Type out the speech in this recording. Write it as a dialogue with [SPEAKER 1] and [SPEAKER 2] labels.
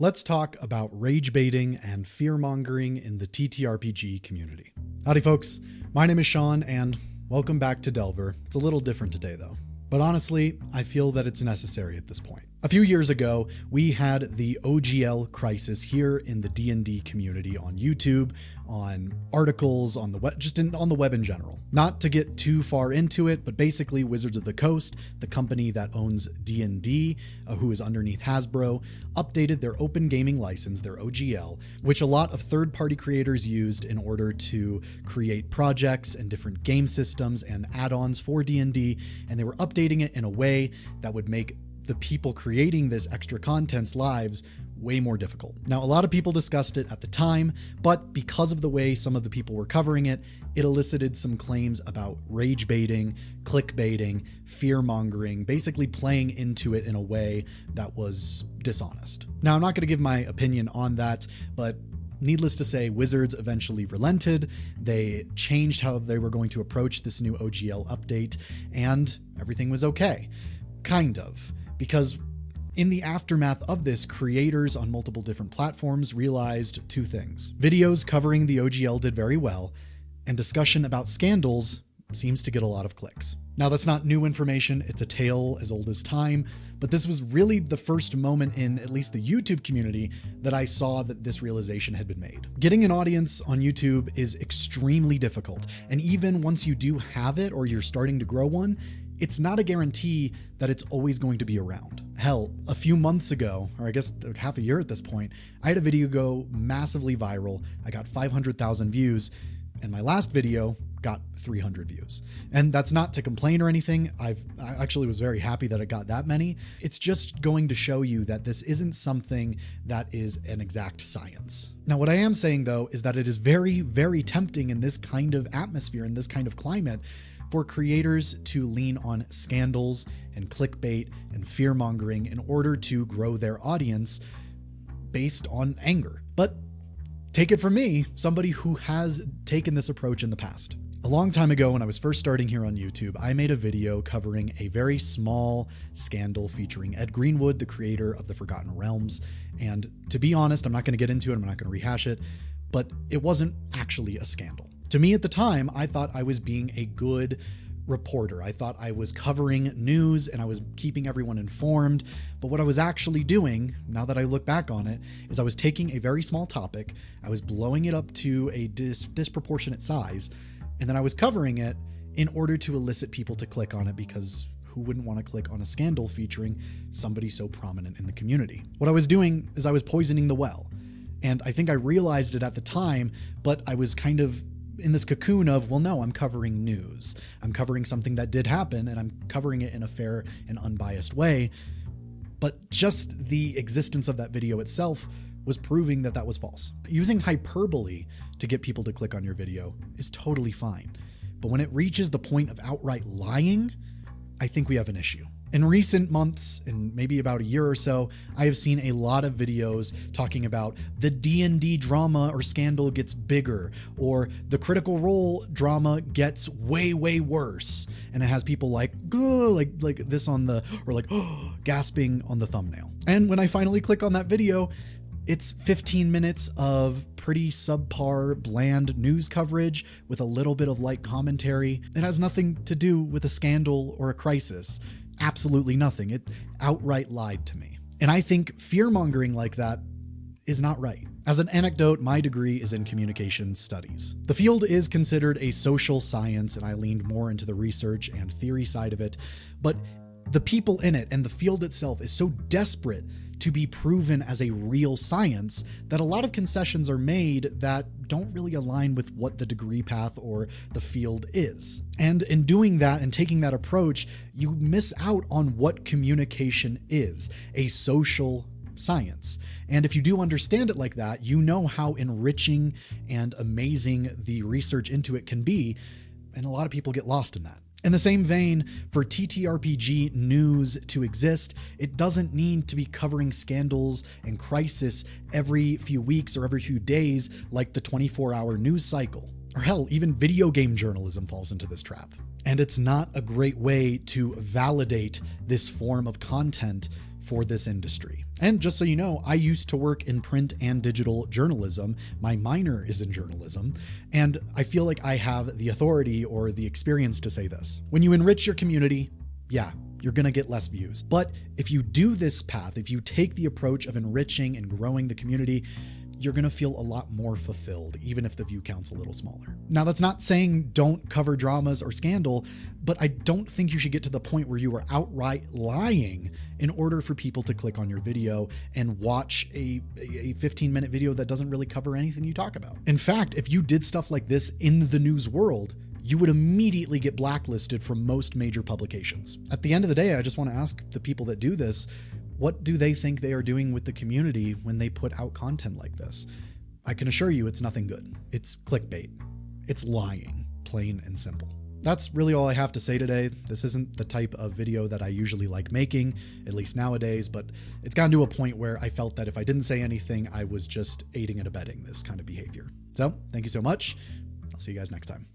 [SPEAKER 1] Let's talk about rage baiting and fear mongering in the ttrpg community. Howdy folks, my name is Sean and welcome back to Delver. It's a little different today though, but honestly, I feel that it's necessary at this point. A few years ago, we had the OGL crisis here in the D&D community on YouTube, on articles, on the web, on the web in general. Not to get too far into it, but basically Wizards of the Coast, the company that owns D&D, who is underneath Hasbro, updated their open gaming license, their OGL, which a lot of third-party creators used in order to create projects and different game systems and add-ons for D&D, and they were updating it in a way that would make the people creating this extra content's lives way more difficult. Now, a lot of people discussed it at the time, but because of the way some of the people were covering it, it elicited some claims about rage baiting, clickbaiting, fear mongering, basically playing into it in a way that was dishonest. Now, I'm not going to give my opinion on that, but needless to say, Wizards eventually relented. They changed how they were going to approach this new OGL update, and everything was okay. Kind of. Because in the aftermath of this, creators on multiple different platforms realized two things. Videos covering the OGL did very well, and discussion about scandals seems to get a lot of clicks. Now, that's not new information. It's a tale as old as time, but this was really the first moment in at least the YouTube community that I saw that this realization had been made. Getting an audience on YouTube is extremely difficult, and even once you do have it or you're starting to grow one, it's not a guarantee that it's always going to be around. Hell, a few months ago, or I guess half a year at this point, I had a video go massively viral. I got 500,000 views, and my last video got 300 views. And that's not to complain or anything. I actually was very happy that it got that many. It's just going to show you that this isn't something that is an exact science. Now, what I am saying though, is that it is very, very tempting in this kind of atmosphere, in this kind of climate, for creators to lean on scandals and clickbait and fear mongering in order to grow their audience based on anger. But take it from me, somebody who has taken this approach in the past. A long time ago, when I was first starting here on YouTube, I made a video covering a very small scandal featuring Ed Greenwood, the creator of the Forgotten Realms. And to be honest, I'm not going to get into it, I'm not going to rehash it, but it wasn't actually a scandal. To me at the time, I thought I was being a good reporter. I thought I was covering news and I was keeping everyone informed. But what I was actually doing, now that I look back on it, is I was taking a very small topic, I was blowing it up to a disproportionate size, and then I was covering it in order to elicit people to click on it, because who wouldn't want to click on a scandal featuring somebody so prominent in the community? What I was doing is I was poisoning the well. And I think I realized it at the time, but I was kind of in this cocoon of, well, no, I'm covering news. I'm covering something that did happen, and I'm covering it in a fair and unbiased way. But just the existence of that video itself was proving that that was false. Using hyperbole to get people to click on your video is totally fine. But when it reaches the point of outright lying, I think we have an issue. In recent months, and maybe about a year or so, I have seen a lot of videos talking about the D&D drama or scandal gets bigger, or the Critical Role drama gets way, way worse. And it has people like this on the, or like gasping on the thumbnail. And when I finally click on that video, it's 15 minutes of pretty subpar, bland news coverage with a little bit of light commentary. It has nothing to do with a scandal or a crisis. Absolutely nothing. It outright lied to me. And I think fear mongering like that is not right. As an anecdote, my degree is in communication studies. The field is considered a social science, and I leaned more into the research and theory side of it, but the people in it and the field itself is so desperate to be proven as a real science that a lot of concessions are made that don't really align with what the degree path or the field is. And in doing that and taking that approach, you miss out on what communication is, a social science. And if you do understand it like that, you know how enriching and amazing the research into it can be, and a lot of people get lost in that. In the same vein, for TTRPG news to exist, it doesn't need to be covering scandals and crisis every few weeks or every few days like the 24-hour news cycle. Or hell, even video game journalism falls into this trap. And it's not a great way to validate this form of content for this industry. And just so you know, I used to work in print and digital journalism. My minor is in journalism, and I feel like I have the authority or the experience to say this. When you enrich your community, yeah, you're gonna get less views. But if you do this path, if you take the approach of enriching and growing the community, you're gonna feel a lot more fulfilled, even if the view count's a little smaller. Now, that's not saying don't cover dramas or scandal, but I don't think you should get to the point where you are outright lying in order for people to click on your video and watch a 15-minute video that doesn't really cover anything you talk about. In fact, if you did stuff like this in the news world, you would immediately get blacklisted from most major publications. At the end of the day, I just want to ask the people that do this, what do they think they are doing with the community when they put out content like this? I can assure you it's nothing good. It's clickbait. It's lying, plain and simple. That's really all I have to say today. This isn't the type of video that I usually like making, at least nowadays, but it's gotten to a point where I felt that if I didn't say anything, I was just aiding and abetting this kind of behavior. So thank you so much. I'll see you guys next time.